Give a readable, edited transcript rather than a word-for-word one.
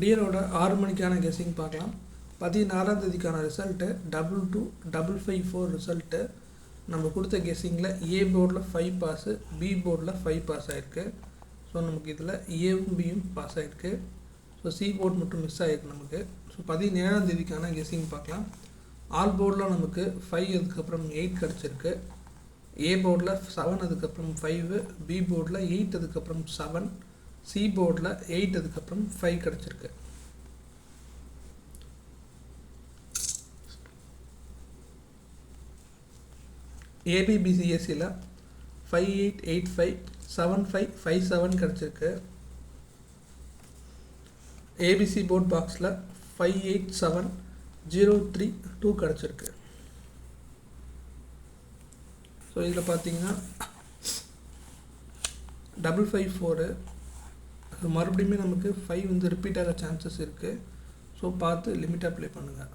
டியரோட 6 மணிக்கான கெஸ்ஸிங் பார்க்கலாம். 16ஆம் தேதிக்கான result 22554 result. நம்ம கொடுத்த கெஸ்ஸிங்கில் ஏ போர்டில் 5 பாஸு, பி போர்டில் 5 பாஸ் ஆகிருக்கு. ஸோ நமக்கு இதில் ஏவும் பியும் பாஸ் ஆகிருக்கு. ஸோ சி போர்டு மட்டும் மிஸ் ஆகிருக்கு நமக்கு. ஸோ 17ஆம் தேதிக்கான கெஸ்ஸிங் பார்க்கலாம். ஆல் போர்டில் நமக்கு 5 அதுக்கப்புறம் 8 கிடச்சிருக்கு. ஏ போர்டில் 7 அதுக்கப்புறம் 5, பி போர்டில் 8 அதுக்கப்புறம் 7, சி போர்டில் 8 அதுக்கப்புறம் 5 கிடச்சிருக்கு. ஏபிபிசிஎஸ்சியில் 5885 7557 கிடச்சிருக்கு. ஏபிசி போர்ட் பாக்ஸில் 587032 கிடச்சிருக்கு. ஸோ இதில் பார்த்தீங்கன்னா 554 மறுபடியுமே நமக்கு 5 ரிப்பீட் ஆக சான்சஸ் இருக்குது. ஸோ பார்த்து லிமிட்டாக ப்ளே பண்ணுங்கள்.